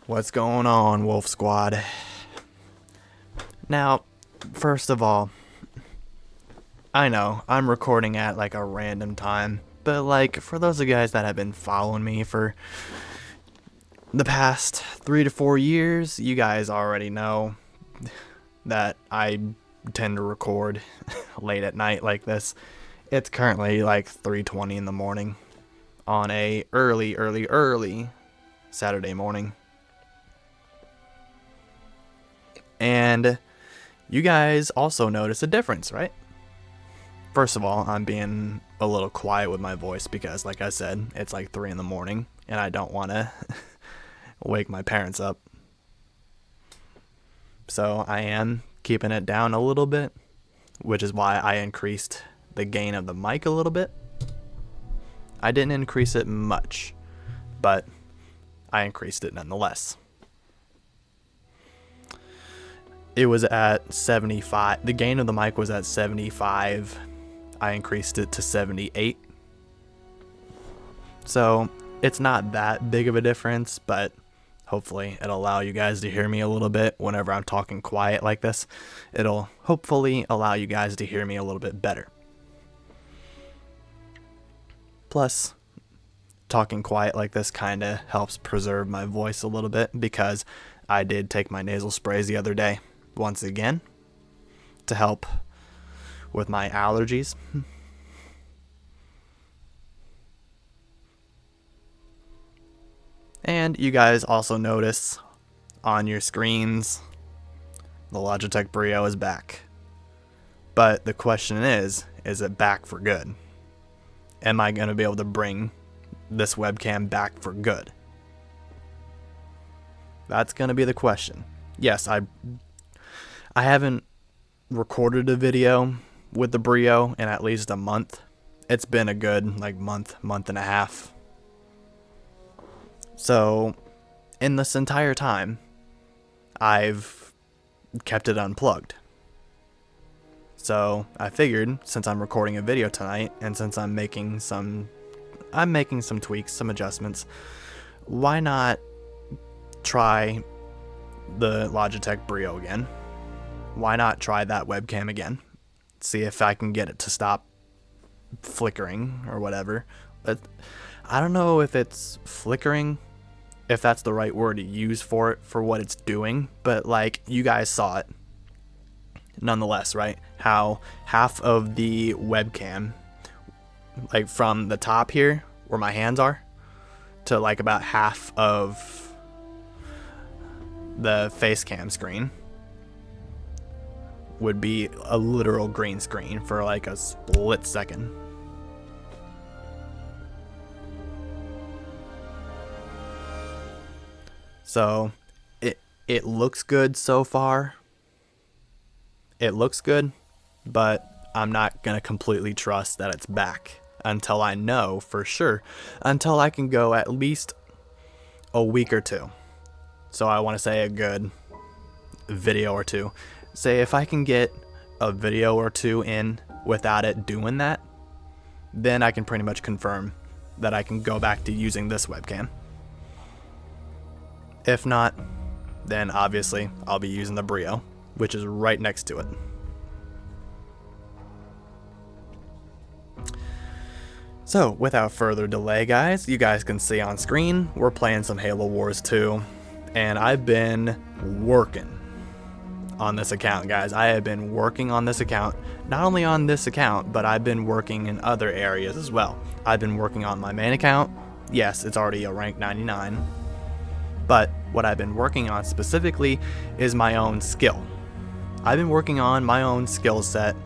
What's going on, Wolf Squad? Now, first of all, I know I'm recording at like a random time, but like for those of you guys that have been following me for the past 3 to 4 years, you guys already know that I tend to record late at night like this. It's currently like 3:20 in the morning on a early Saturday morning. And you guys also notice a difference, right? First of all, I'm being a little quiet with my voice because, like I said, it's like 3 in the morning and I don't want to wake my parents up. So I am keeping it down a little bit, which is why I increased the gain of the mic a little bit. I didn't increase it much, but I increased it nonetheless. It was at 75. The gain of the mic was at 75. I increased it to 78. So it's not that big of a difference, but hopefully it'll allow you guys to hear me a little bit whenever I'm talking quiet like this. It'll hopefully allow you guys to hear me a little bit better. Plus, talking quiet like this kind of helps preserve my voice a little bit because I did take my nasal sprays the other day. Once again, to help with my allergies. And you guys also notice on your screens, the Logitech Brio is back. But the question is it back for good? Am I going to be able to bring this webcam back for good? That's going to be the question. Yes, I haven't recorded a video with the Brio in at least a month. It's been a good month and a half. So in this entire time, I've kept it unplugged. So I figured since I'm recording a video tonight and since I'm making some tweaks, some adjustments, why not try the Logitech Brio again? Why not try that webcam again? See if I can get it to stop flickering or whatever. But I don't know if it's flickering, if that's the right word to use for it, for what it's doing. But like, you guys saw it nonetheless, right? How half of the webcam, like from the top here where my hands are, to like about half of the face cam screen would be a literal green screen for like a split second. So it looks good so far. It looks good, but I'm not going to completely trust that it's back until I know for sure, until I can go at least a week or two. So I want to say a good video or two. Say if I can get a video or two in without it doing that, then I can pretty much confirm that I can go back to using this webcam. If not, then obviously I'll be using the Brio, which is right next to it. So without further delay, guys, you guys can see on screen we're playing some Halo Wars 2, and I've been working on this account, guys. I have been working on this account, not only on this account, but I've been working in other areas as well. I've been working on my main account. Yes, it's already a rank 99, but what I've been working on specifically is my own skill. I've been working on my own skill set.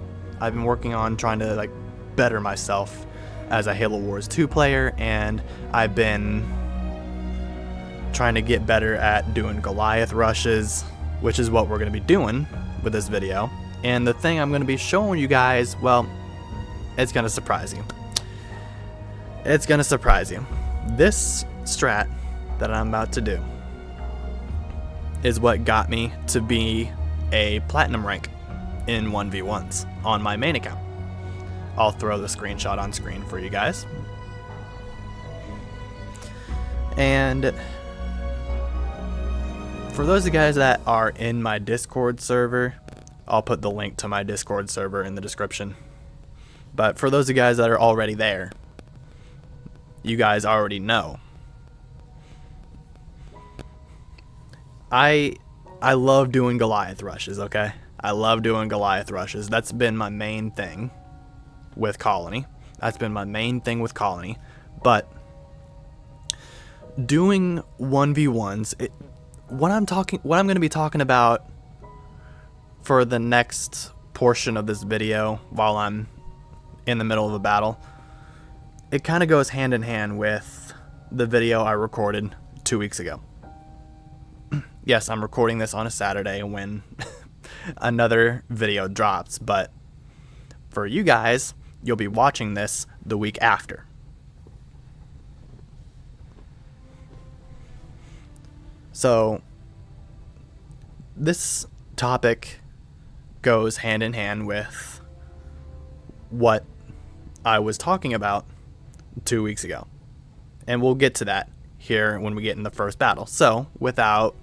I've been working on trying to better myself as a Halo Wars 2 player, and I've been trying to get better at doing Goliath rushes, which is what we're going to be doing with this video. And the thing I'm going to be showing you guys, well, it's going to surprise you. It's going to surprise you. This strat that I'm about to do is what got me to be a platinum rank in 1v1s on my main account. I'll throw the screenshot on screen for you guys. And For those of you guys that are in my Discord server, I'll put the link to my Discord server in the description. But for those of you guys that are already there, you guys already know. I love doing Goliath rushes, okay? I love doing Goliath rushes. That's been my main thing with Colony. That's been my main thing with Colony. But doing 1v1s, what I'm going to be talking about for the next portion of this video while I'm in the middle of a battle, it kind of goes hand in hand with the video I recorded 2 weeks ago. Yes, I'm recording this on a Saturday when another video drops, but for you guys, you'll be watching this the week after. So, this topic goes hand in hand with what I was talking about 2 weeks ago. And we'll get to that here when we get in the first battle. So, without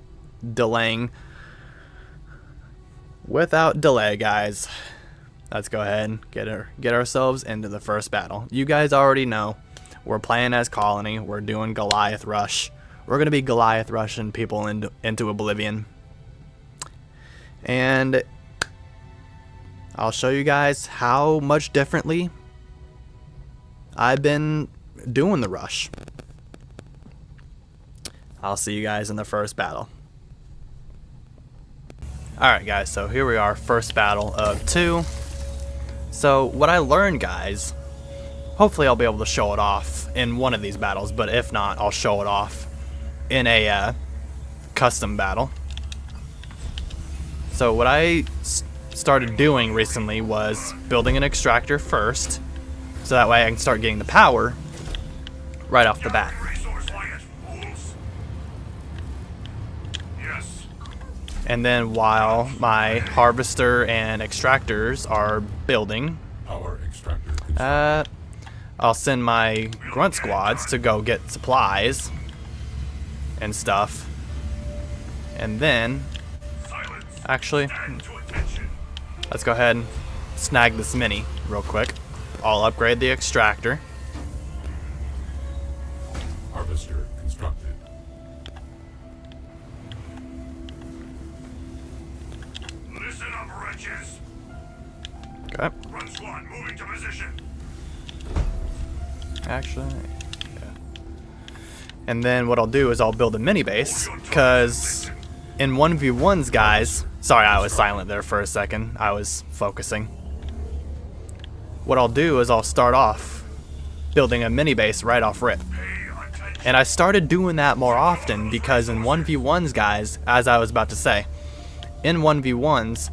delay, guys, let's go ahead and get ourselves into the first battle. You guys already know we're playing as Colony. We're doing Goliath Rush. We're going to be Goliath rushing people into oblivion. And I'll show you guys how much differently I've been doing the rush. I'll see you guys in the first battle. Alright guys, so here we are, first battle of 2. So what I learned, guys, hopefully I'll be able to show it off in one of these battles, but if not, I'll show it off in a custom battle. So what I started doing recently was building an extractor first, so that way I can start getting the power right off the bat. And then while my harvester and extractors are building, I'll send my grunt squads to go get supplies and stuff. And then, actually, let's go ahead and snag this mini real quick. I'll upgrade the extractor. Harvester constructed. Listen up, wretches. Okay. Run squad moving to position. Actually, yeah. And then what I'll do is I'll build a mini base, because in 1v1s, guys, sorry I was silent there for a second, I was focusing. What I'll do is I'll start off building a mini base right off rip. And I started doing that more often because in 1v1s, guys, as I was about to say, in 1v1s,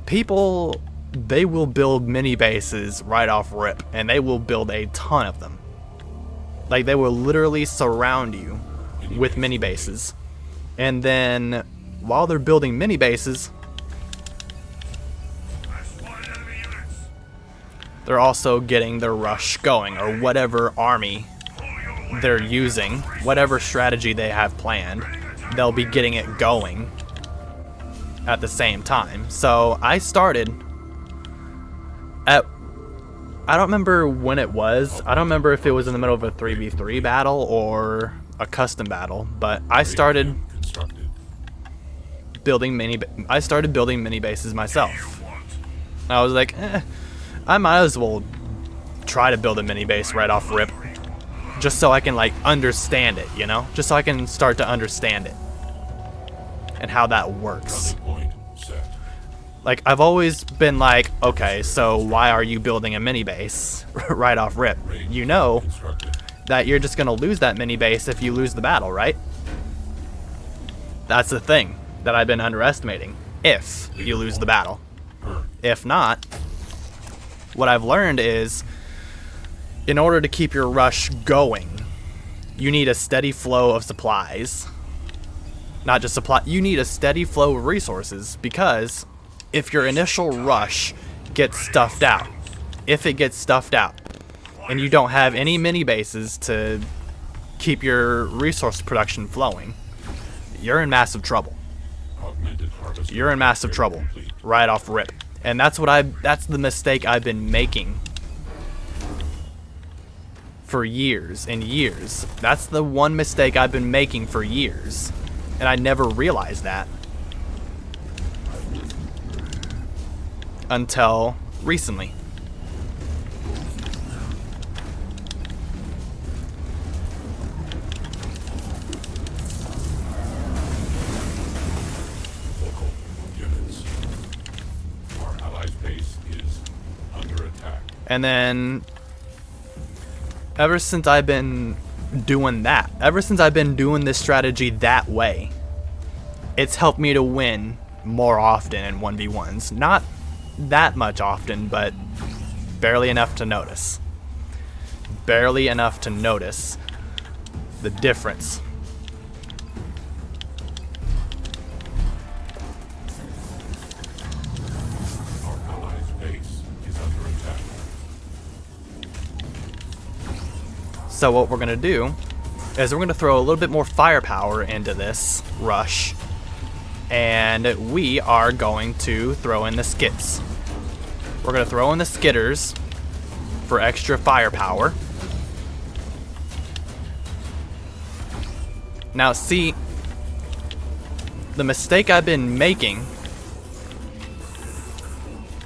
people, they will build mini bases right off rip, and they will build a ton of them. Like, they will literally surround you with mini bases. And then while they're building mini bases, they're also getting their rush going, or whatever army they're using, whatever strategy they have planned, they'll be getting it going at the same time. So I started at, I don't remember when it was. I don't remember if it was in the middle of a 3v3 battle or a custom battle, but I started building mini bases myself. I was like, I might as well try to build a mini base right off rip, just so I can like understand it, you know? Just so I can start to understand it and how that works. Like, I've always been like, okay, so why are you building a mini base right off rip? You know that you're just gonna lose that mini base if you lose the battle, right? That's the thing that I've been underestimating. If you lose the battle. If not, what I've learned is, in order to keep your rush going, you need a steady flow of supplies. Not just supply, you need a steady flow of resources, because if your initial rush gets stuffed out, and you don't have any mini bases to keep your resource production flowing, you're in massive trouble. you're in massive trouble right off rip. And that's the mistake I've been making for years and years. That's the one mistake I've been making for years. And I never realized that until recently. Local units. Our allies' base is under attack. And then ever since I've been doing this strategy that way, it's helped me to win more often in 1v1s. Not that much often, but barely enough to notice. Barely enough to notice the difference. Our allies' base is under attack. So what we're gonna do is we're gonna throw a little bit more firepower into this rush, and we are going to throw in the skits. We're gonna throw in the skitters for extra firepower. Now see, the mistake I've been making,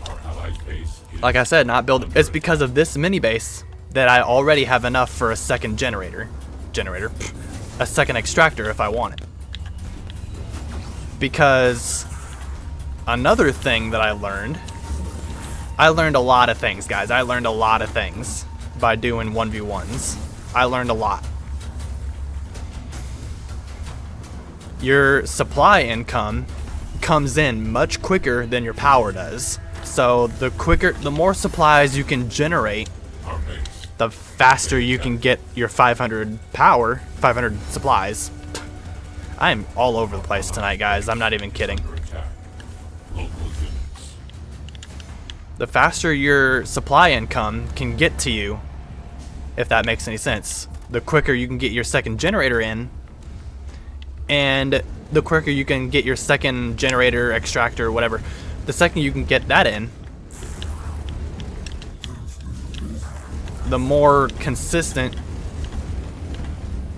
Our allies' base is like I said, not building, it's because of this mini base that I already have enough for a second a second extractor if I want it. Because another thing that I learned a lot of things, guys. I learned a lot of things by doing 1v1s. I learned a lot. Your supply income comes in much quicker than your power does. So the more supplies you can generate, our base. the faster you can get your 500 power, 500 supplies. I'm all over the place tonight, guys. I'm not even kidding. Under attack. Local units. The faster your supply income can get to you, if that makes any sense, the quicker you can get your second generator in, and the quicker you can get your second generator, extractor, whatever, the second you can get that in, the more consistent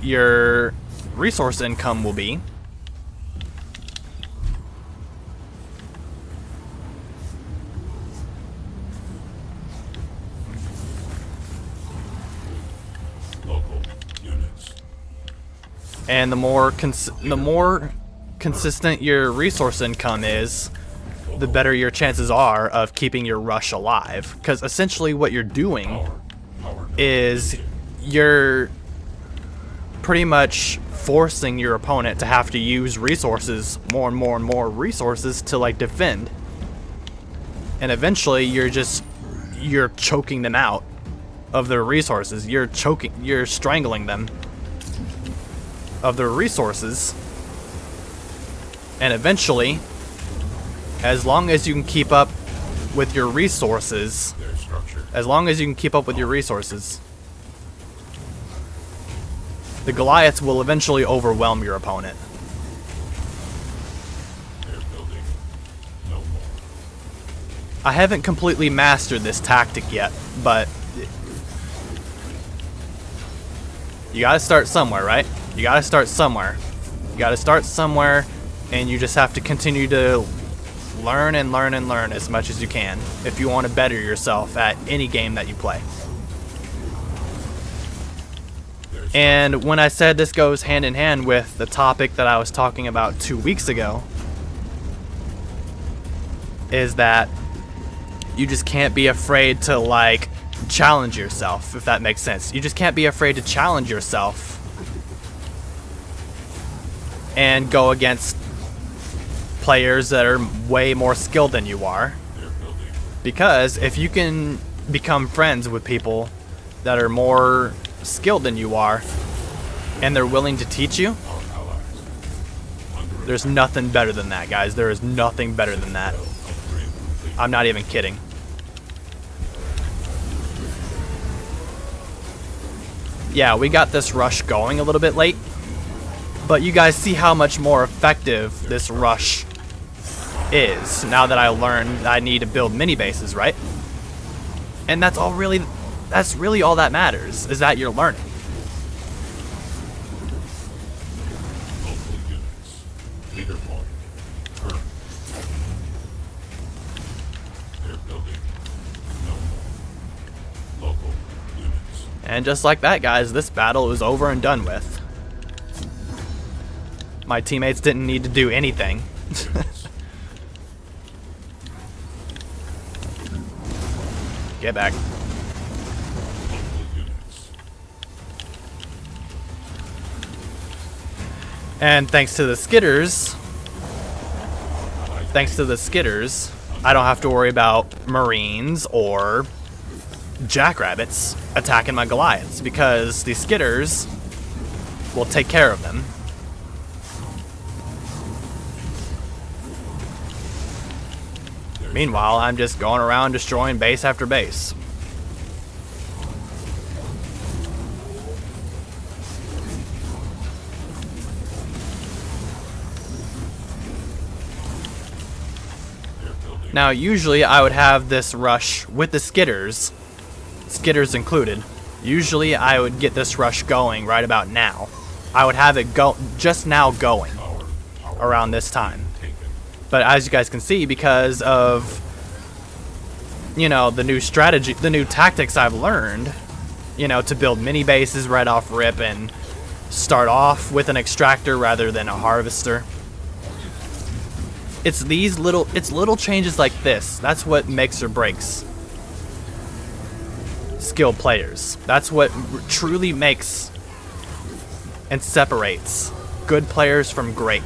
your resource income will be. Local units. And the more consistent your resource income is, the better your chances are of keeping your rush alive. Because essentially what you're doing Power is you're pretty much forcing your opponent to have to use resources, more and more and more resources to like defend. And eventually you're choking them out of their resources. You're strangling them of their resources. And eventually, as long as you can keep up with your resources, their structure. the Goliaths will eventually overwhelm your opponent. They're building no more. I haven't completely mastered this tactic yet, but you gotta start somewhere, right? You gotta start somewhere. And you just have to continue to learn and learn and learn as much as you can if you want to better yourself at any game that you play. And when I said this goes hand in hand with the topic that I was talking about 2 weeks ago, is that you just can't be afraid to like challenge yourself, if that makes sense. You just can't be afraid to challenge yourself and go against players that are way more skilled than you are. Because if you can become friends with people that are more skilled than you are and they're willing to teach you, there's nothing better than that, guys. There is nothing better than that. I'm not even kidding. Yeah, we got this rush going a little bit late, but you guys see how much more effective this rush is, now that I learned I need to build mini bases, right? And that's really all that matters, is that you're learning. Local units. Leader point. Current. They're building. No more. Local units. And just like that, guys, this battle is over and done with. My teammates didn't need to do anything. Units. Get back. Local units. And thanks to the skitters, I don't have to worry about Marines or Jackrabbits attacking my Goliaths, because the skitters will take care of them. Meanwhile, I'm just going around destroying base after base. Now, usually I would have this rush with the skitters included. Usually I would get this rush going right about now. I would have it go just now going around this time. But as you guys can see, because of, you know, the new strategy, the new tactics I've learned, you know, to build mini bases right off rip and start off with an extractor rather than a harvester. It's little changes like this. That's what makes or breaks skilled players. That's what truly makes and separates good players from great.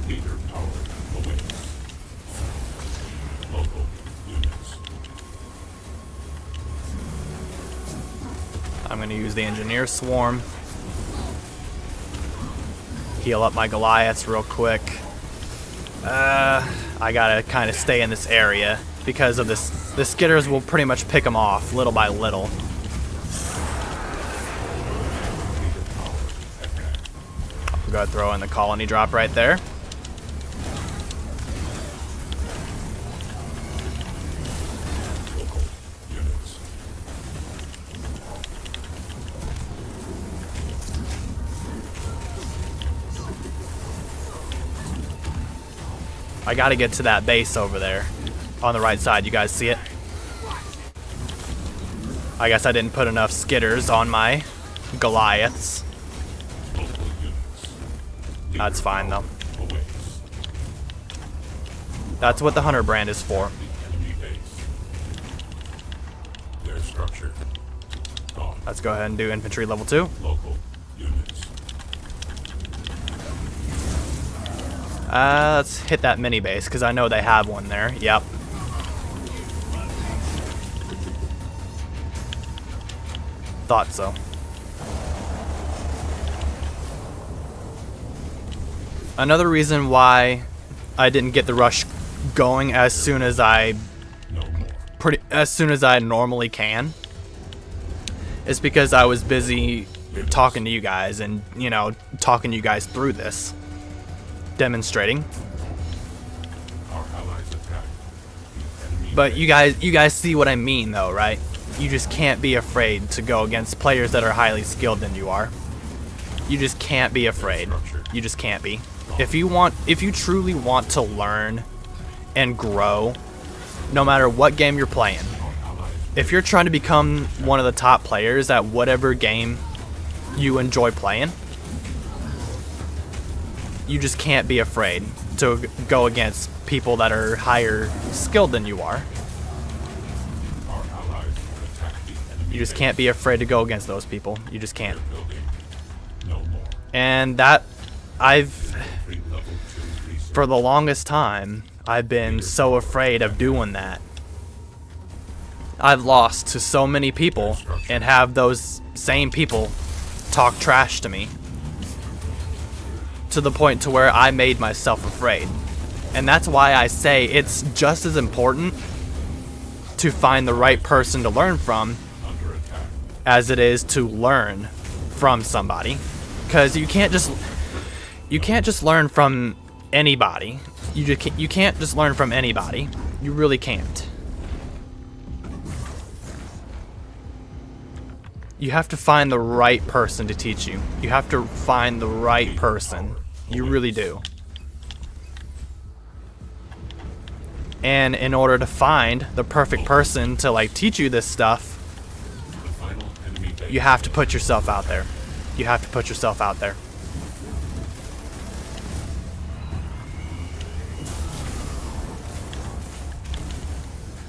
Leader power awaits. Local units. I'm going to use the engineer swarm. Heal up my Goliaths real quick. I gotta kind of stay in this area because of this. The skitters will pretty much pick them off little by little. I'm gonna throw in the colony drop right there. Local units. I gotta get to that base over there on the right side. You guys see it? I guess I didn't put enough skitters on my Goliaths. Local units. That's fine though. Awaits. That's what the hunter brand is for. Enemy base. Their structure. Gone. Let's go ahead and do infantry level 2. Local units. Let's hit that mini base because I know they have one there. Yep. Thought so. Another reason why I didn't get the rush going as soon as I No more. normally can is because I was busy talking to you guys and, you know, talking you guys through this, demonstrating. Our allies attack. Enemy But you guys see what I mean though, right? You just can't be afraid to go against players that are highly skilled than you are. You just can't be afraid. You just can't be. If you truly want to learn and grow, no matter what game you're playing, if you're trying to become one of the top players at whatever game you enjoy playing, you just can't be afraid to go against people that are higher skilled than you are. Our allies attack the enemy You just can't be afraid to go against those people. You just can't. building. No more. And that I've, Free level 2 research. for the longest time, I've been so afraid of doing that. I've lost to so many people and have those same people talk trash to me to the point to where I made myself afraid. And that's why I say it's just as important to find the right person to learn from Under attack. as it is to learn from somebody, because you can't just learn from anybody. You can't just learn from anybody. You really can't. You have to find the right person to teach you. You have to find the right person. You really do. And in order to find the perfect person to like teach you this stuff, The final enemy base. you have to put yourself out there. You have to put yourself out there.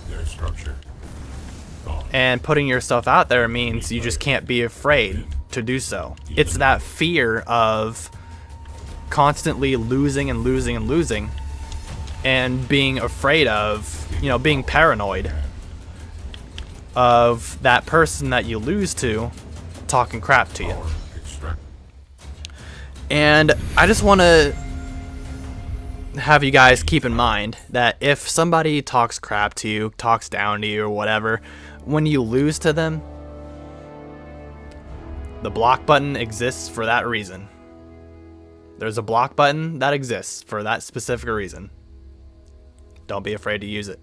Their structure. Gone. And putting yourself out there means you just can't be afraid to do so. It's that fear of constantly losing and losing and losing, and being afraid of, being paranoid of that person that you lose to talking crap to you. Power extract. And I just want to have you guys keep in mind that if somebody talks crap to you, talks down to you, or whatever, when you lose to them, the block button exists for that reason. There's a block button that exists for that specific reason. Don't be afraid to use it.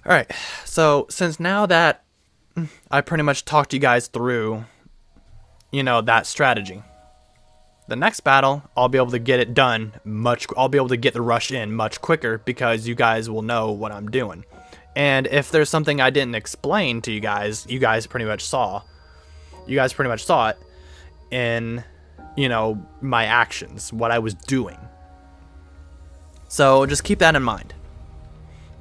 Alright, so since now that I pretty much talked you guys through, that strategy, the next battle, I'll be able to get it done I'll be able to get the rush in much quicker because you guys will know what I'm doing. And if there's something I didn't explain to you guys pretty much saw. You guys pretty much saw it in, my actions, what I was doing. So just keep that in mind.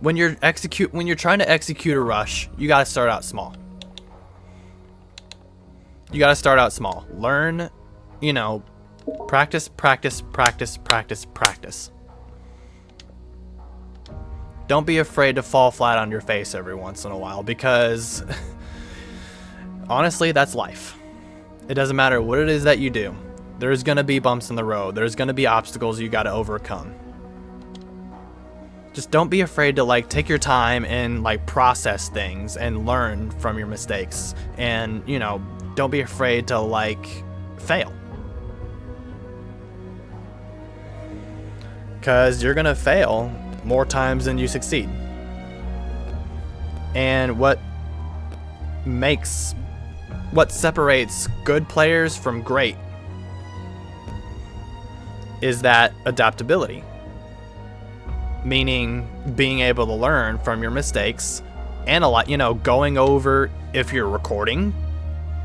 When you're trying to execute a rush, you gotta start out small. You gotta start out small. Learn, practice, practice, practice, practice, practice. Don't be afraid to fall flat on your face every once in a while, because honestly, that's life. It doesn't matter what it is that you do. There's gonna be bumps in the road. There's gonna be obstacles you gotta overcome. Just don't be afraid to take your time and process things and learn from your mistakes. And, don't be afraid to fail. Cause you're gonna fail more times than you succeed. And what separates good players from great is that adaptability. Meaning being able to learn from your mistakes, and going over, if you're recording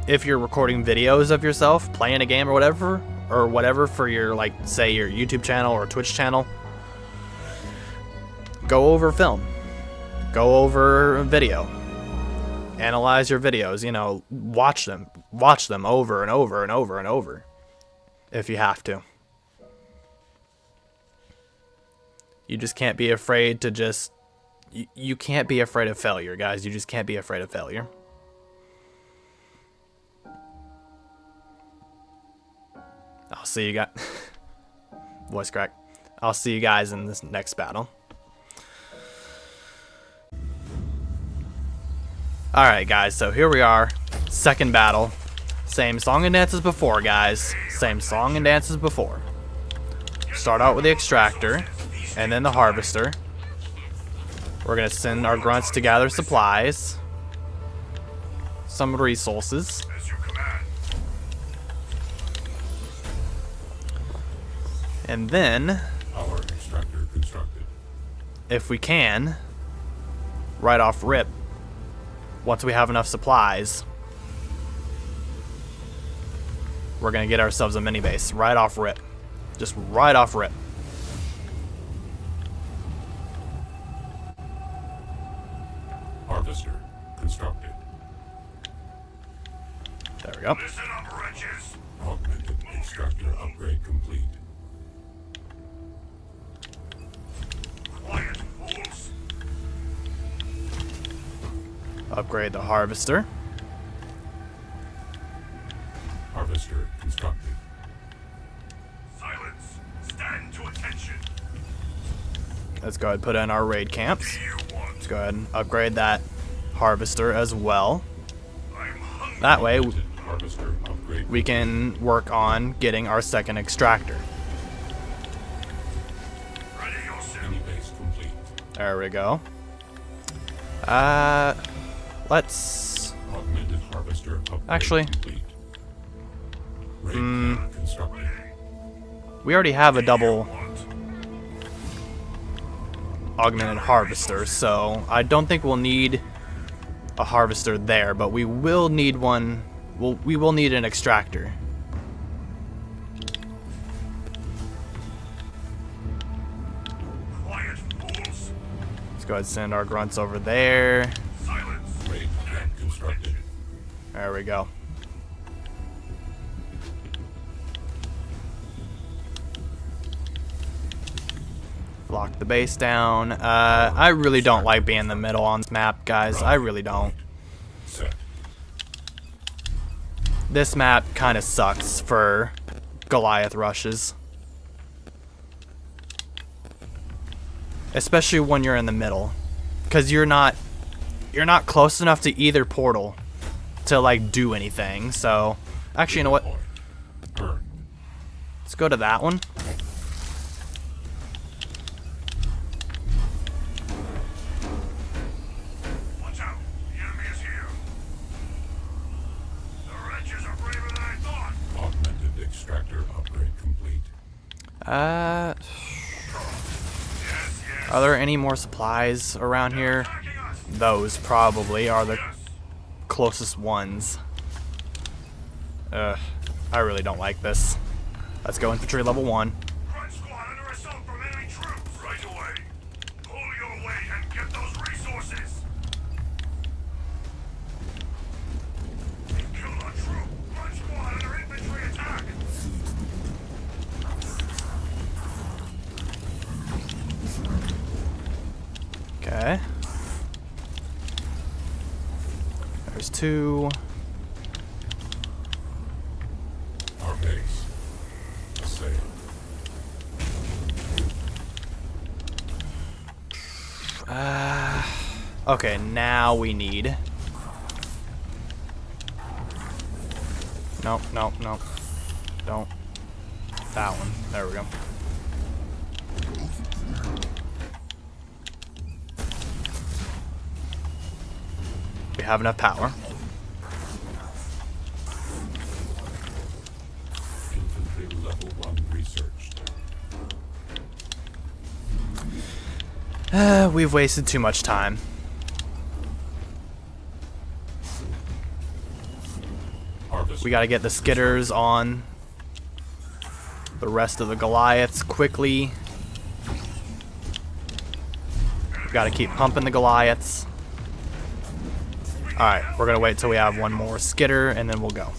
videos of yourself playing a game or whatever for your say your YouTube channel or Twitch channel, go over film, go over video, analyze your videos, watch them over and over and over and over if you have to. You just can't be afraid to you can't be afraid of failure, guys. You just can't be afraid of failure. I'll see you guys. Voice crack. I'll see you guys in this next battle. Alright, guys. So here we are. Second battle. Same song and dance as before, guys. Same song and dance as before. Start out with the extractor. And then the harvester. We're going to send our grunts to gather supplies. Some resources. And then, Power extractor constructed. if we can, right off rip, once we have enough supplies, we're going to get ourselves a mini base right off rip. Just right off rip. Harvester constructed. There we go. Listen up, wretches. Augmented extractor upgrade complete. Upgrade the harvester. Harvester constructed. Silence! Stand to attention! Let's go ahead and put in our raid camps. Do you want? Let's go ahead and upgrade that harvester as well. I'm hungry. That way Harvester upgrade. we can work on getting our second extractor. Ready yourself. Mini base complete. There we go. Let's Augmented harvester upgrade Actually- complete. Raid camp constructed. we already have a double Want? augmented harvester, so I don't think we'll need a harvester there, but we will need one. Well, we will need an extractor. Quiet, fools! Let's go ahead and send our grunts over there. Silence! Raid camp constructed. There we go. Lock the base down. I really don't like being in the middle on this map, guys. I really don't. Set. This map kind of sucks for Goliath rushes. Especially when you're in the middle. Because you're not close enough to either portal to like do anything. So actually, you know what? Point. Earned. Let's go to that one. Watch out! The enemy is here! The wretches are braver than I thought! Augmented extractor upgrade complete. Yes, yes! Are there any more supplies around here? Attacking us! Those probably are the Yes! closest ones. I really don't like this. Let's go infantry level 1. Crunch squad under assault from enemy troops! Right away! Pull your weight and get those resources! They've killed our troop! Crunch squad under infantry attack! Okay. There's 2. Our base. Assailed. Okay, now we need. Nope, nope, nope. Don't. That one. There we go. We have enough power. Infantry level 1 researched. We've wasted too much time. Harvest. We gotta get the skitters on the rest of the Goliaths quickly. We gotta keep pumping the Goliaths. Alright, we're gonna wait till we have one more skitter and then we'll go.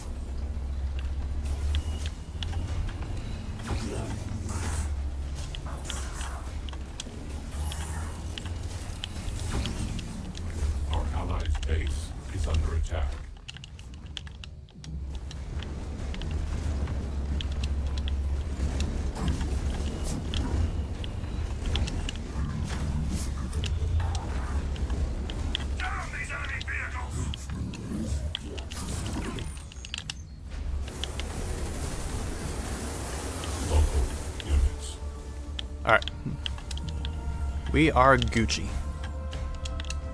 Our allies' base is under attack. Down these enemy vehicles! Local units. Alright. We are Gucci.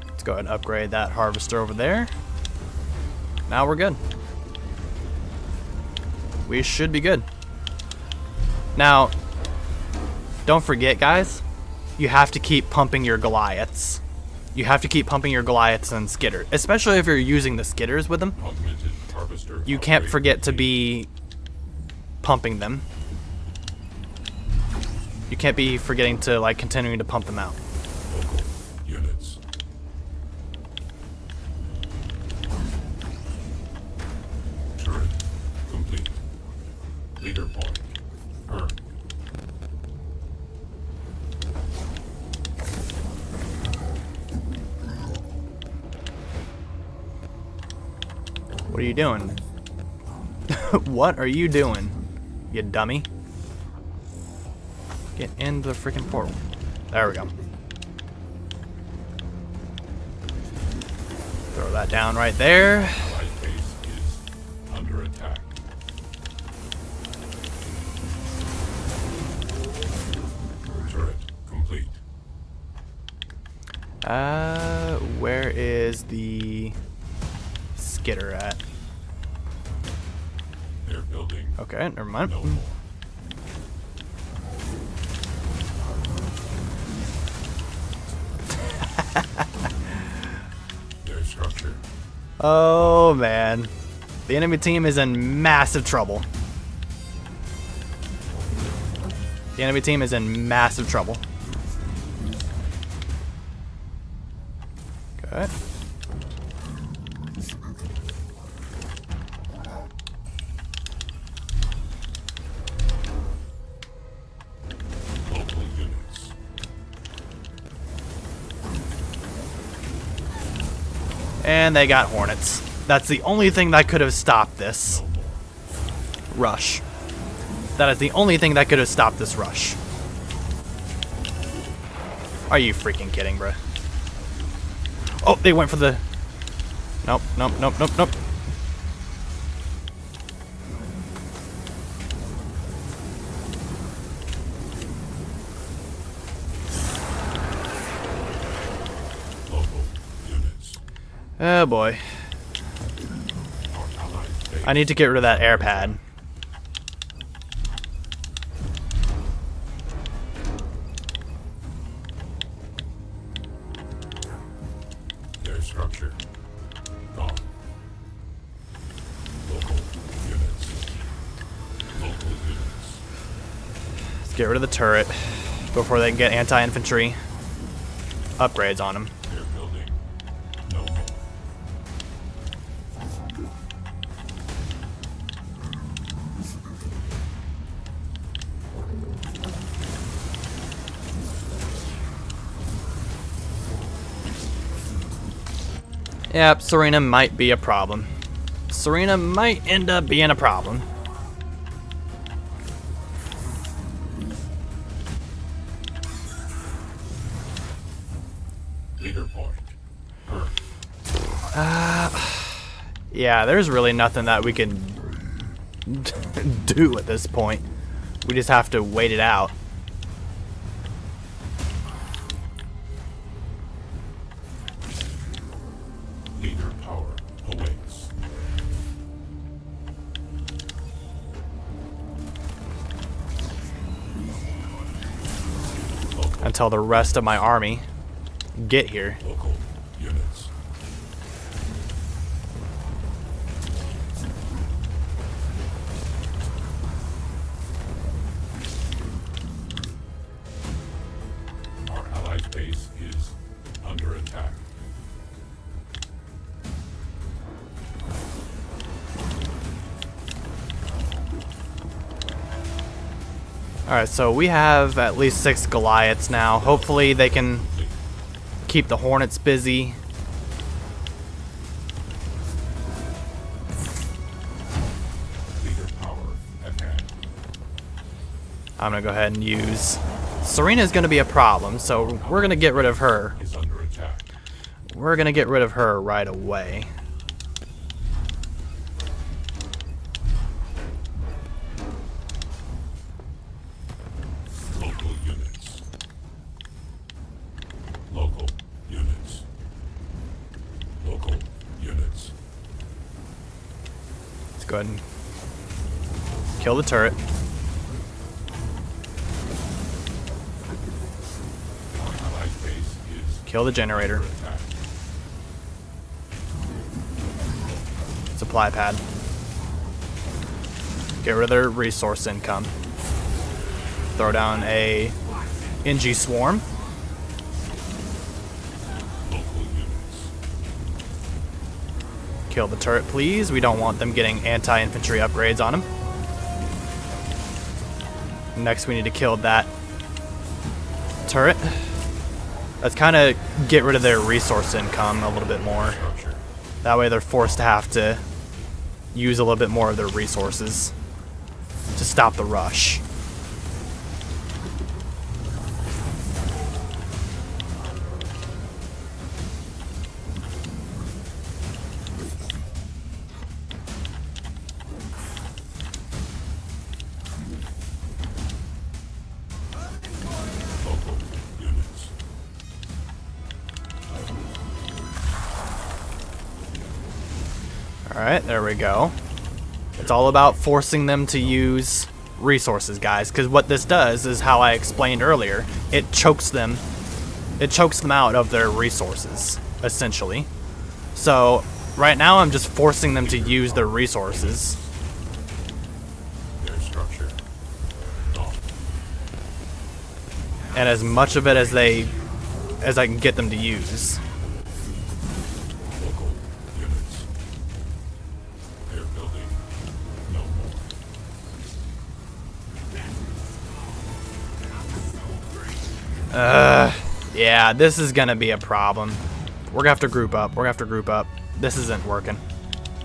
Let's go ahead and upgrade that harvester over there. Now we're good. We should be good. Now, don't forget, guys, you have to keep pumping your Goliaths. You have to keep pumping your Goliaths and skitter, especially if you're using the skitters with them. Augmented harvester. You can't upgrade forget to complete. be pumping them. You can't be forgetting to like continuing to pump them out. Local units. Turret complete. Leader point. Earned. What are you doing? What are you doing, you dummy? Get into the freaking portal. There we go. Throw that down right there. Allied base is under attack. Turret complete. Where is the skitter at? They're building. Okay, never mind. No more. Their structure. Oh man, the enemy team is in massive trouble. The enemy team is in massive trouble. Okay. Local units. And they got hornets. That's the only thing that could have stopped this No more. rush. That is the only thing that could have stopped this rush. Are you freaking kidding, bruh? Oh, they went for the... Nope, nope, nope, nope, nope. Local units. Oh boy. Our allied base. I need to get rid of that air pad. Their structure. Gone. Local units. Local units. Let's get rid of the turret before they can get anti-infantry upgrades on them. They're building. No more. Yep, Serena might be a problem. Serena might end up being a problem. Leader point. Yeah, there's really nothing that we can do at this point. We just have to wait it out. Leader power awaits. Local, Until the rest of my army get here. local units. Our allied base is under attack. Alright, so we have at least 6 Goliaths now. Hopefully they can keep the Hornets busy. Leader power at hand. I'm gonna go ahead and use... Serena's gonna be a problem, so we're gonna get rid of her. Is under attack. We're gonna get rid of her right away. Local units. Local units. Local units. Let's go ahead and kill the turret. Our allied base is Kill the generator. under attack. Supply pad. Get rid of their resource income. Throw down a NG swarm. Local units. Kill the turret, please. We don't want them getting anti-infantry upgrades on them. Next, we need to kill that turret. Let's kind of get rid of their resource income a little bit more. Structure. That way they're forced to have to use a little bit more of their resources to stop the rush. Local units. Alright, there we go. It's all about forcing them to use resources, guys, because what this does is how I explained earlier. It chokes them out of their resources, essentially. So, right now I'm just forcing them to use their resources. Their structure. Gone. And as much of it as I can get them to use. Local units. They're building no more. Yeah, this is gonna be a problem. We're gonna have to group up. We're gonna have to group up. This isn't working.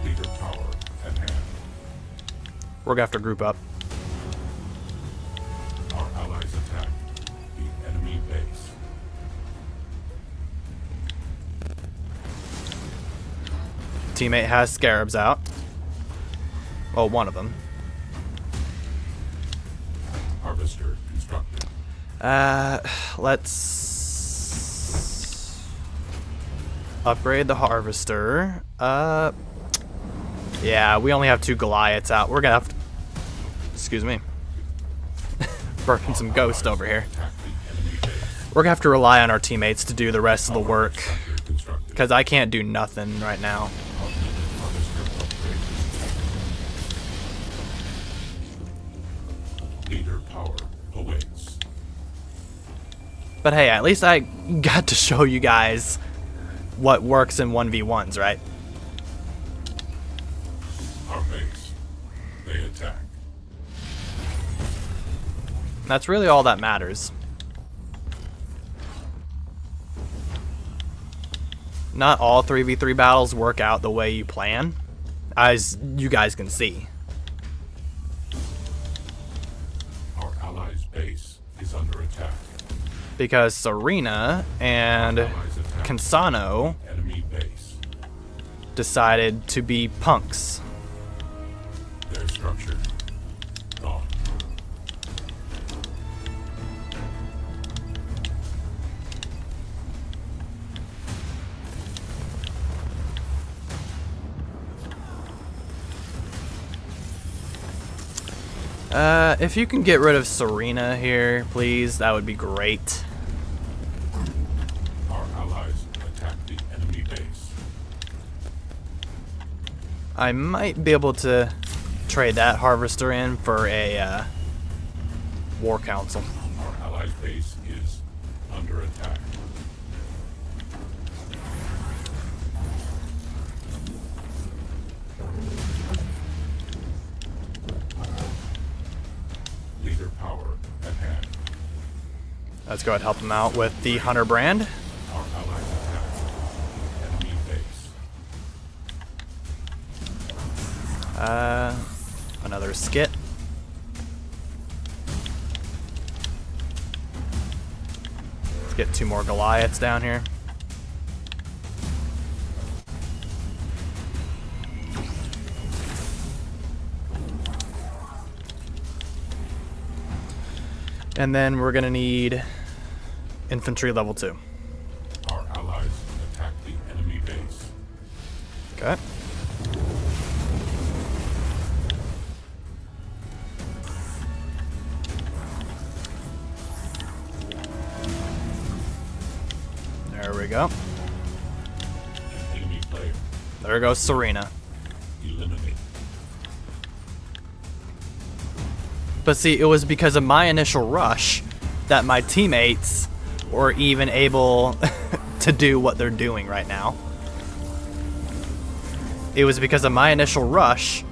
Leader power at hand. We're gonna have to group up. Our allies attack the enemy base. Teammate has scarabs out. Well, one of them. Harvester constructed. Let's upgrade the harvester. Yeah, we only have 2 Goliaths out. We're gonna have to... Excuse me. Burping some ghost over here. Attack the enemy base. We're gonna have to rely on our teammates to do the rest of the work, Structure constructed. because I can't do nothing right now. Harvester upgrade. Leader power awaits. But hey, at least I got to show you guys what works in 1v1s, right? Our base. They attack. That's really all that matters. Not all 3v3 battles work out the way you plan, as you guys can see. Our allies' base is under attack. Because Serena and Allies attack Cansano enemy base. decided to be punks. Their structure gone. If you can get rid of Serena here, please, that would be great. Our allies attack the enemy base. I might be able to trade that harvester in for a war council. Our allies' base is under attack. Leader power at hand. Let's go ahead and help them out with the Hunter brand. Our allies attack the enemy base. Another skit. Let's get 2 more Goliaths down here. And then we're gonna need infantry level 2. Our allies attack the enemy base. Okay. There we go. An enemy player There goes Serena. eliminated. But see, it was because of my initial rush that my teammates were even able to do what they're doing right now. It was because of my initial rush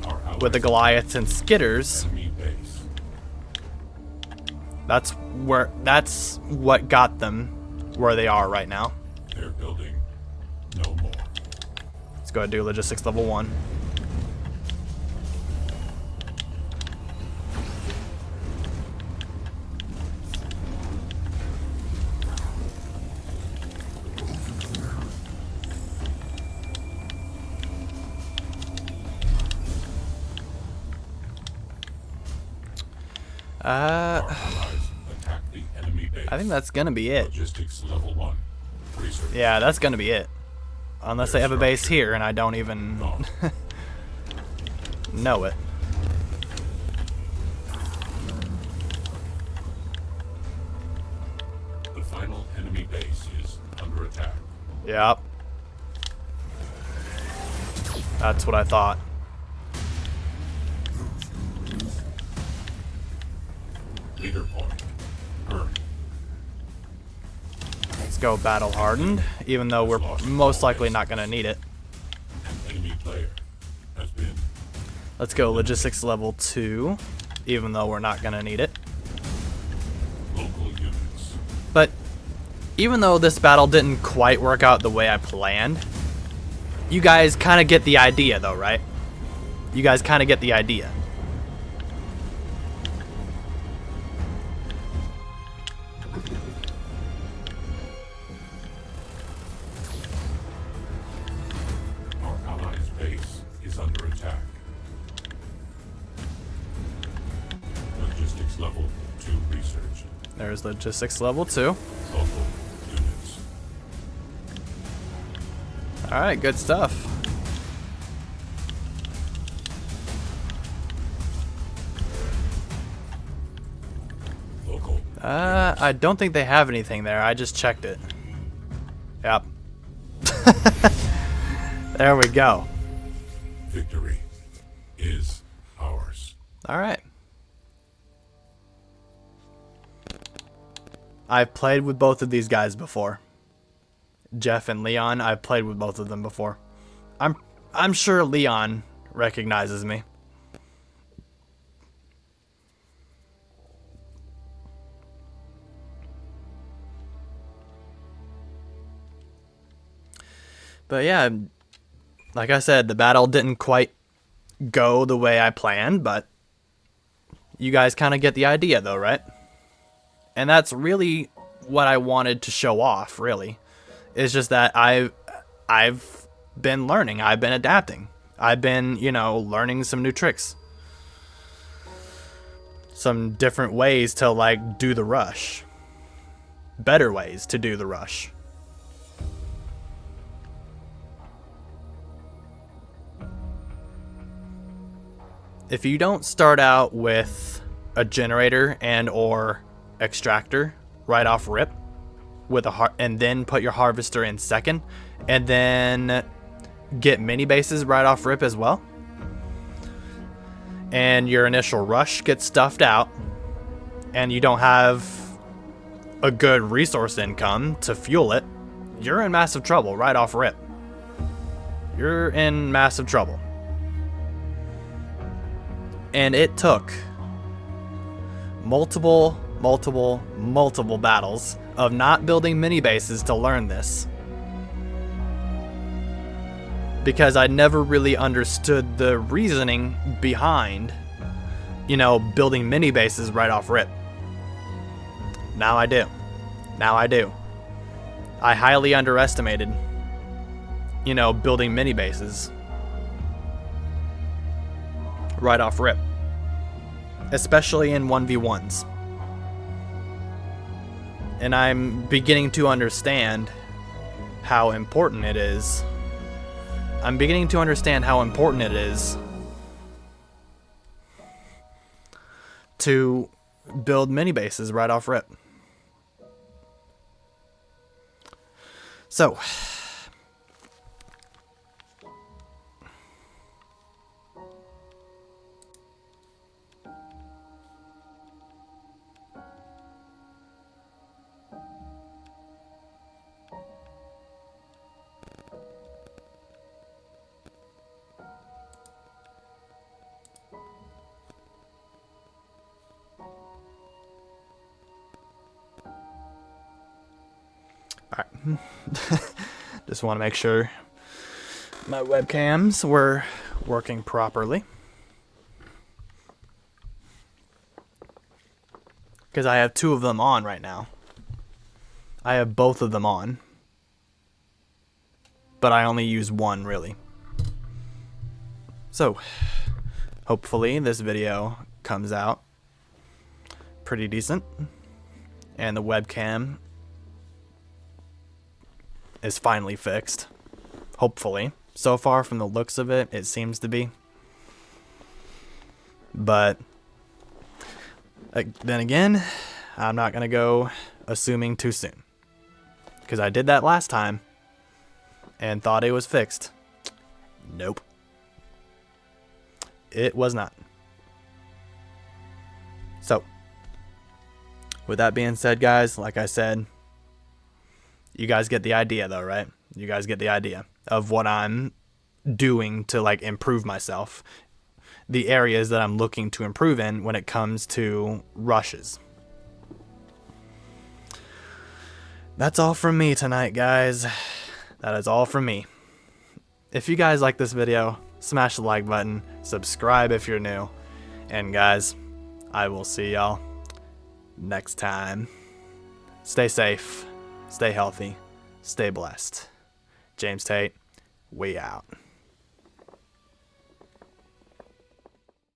Our allies with the Goliaths and Skitters. enemy base. That's what got them where they are right now. They're building no more. Let's go ahead and do logistics level 1. Our allies attack the enemy base. I think that's gonna be it. Logistics level 1. Research. Yeah, that's gonna be it. Unless they have a base here and I don't even know it. The final enemy base is under attack. Yep. That's what I thought. Leader point. Earned. Let's go battle hardened, even though we're most likely not gonna need it. An enemy player has been. Let's go logistics level 2, even though we're not gonna need it. Local units. But even though this battle didn't quite work out the way I planned, you guys kind of get the idea though, right? You guys kind of get the idea. Our allies' base is under attack. Logistics level 2 research. There's logistics level 2. Local units. Alright, good stuff. Local. I don't think they have anything there. I just checked it. Yep. There we go. Victory is ours. Alright. I've played with both of these guys before. Jeff and Leon, I've played with both of them before. I'm sure Leon recognizes me. But yeah, like I said, the battle didn't quite go the way I planned, but you guys kind of get the idea though, right? And that's really what I wanted to show off, really. It's just that I've been learning, I've been adapting. I've been, you know, learning some new tricks. Some different ways to like do the rush. Better ways to do the rush. If you don't start out with a generator and or extractor right off rip with and then put your harvester in second and then get mini bases right off rip as well, and your initial rush gets stuffed out and you don't have a good resource income to fuel it, you're in massive trouble right off rip. You're in massive trouble. And it took multiple battles of not building mini bases to learn this. Because I never really understood the reasoning behind, you know, building mini bases right off rip. Now I do. Now I do. I highly underestimated, you know, building mini bases right off rip, especially in 1v1s. And I'm beginning to understand how important it is. I'm beginning to understand how important it is to build mini bases right off rip. So, alright. Just want to make sure my webcams were working properly. Because I have two of them on right now. I have both of them on. But I only use one, really. So, hopefully this video comes out pretty decent. And the webcam is finally fixed. Hopefully. So far, from the looks of it, it seems to be. But then again, I'm not going to go assuming too soon. Because I did that last time and thought it was fixed. Nope. It was not. So, with that being said, guys, like I said, you guys get the idea though, right? You guys get the idea of what I'm doing to like improve myself. The areas that I'm looking to improve in when it comes to rushes. That's all from me tonight, guys. That is all from me. If you guys like this video, smash the like button, subscribe if you're new, and guys, I will see y'all next time. Stay safe, stay healthy, stay blessed. James Tate, we out.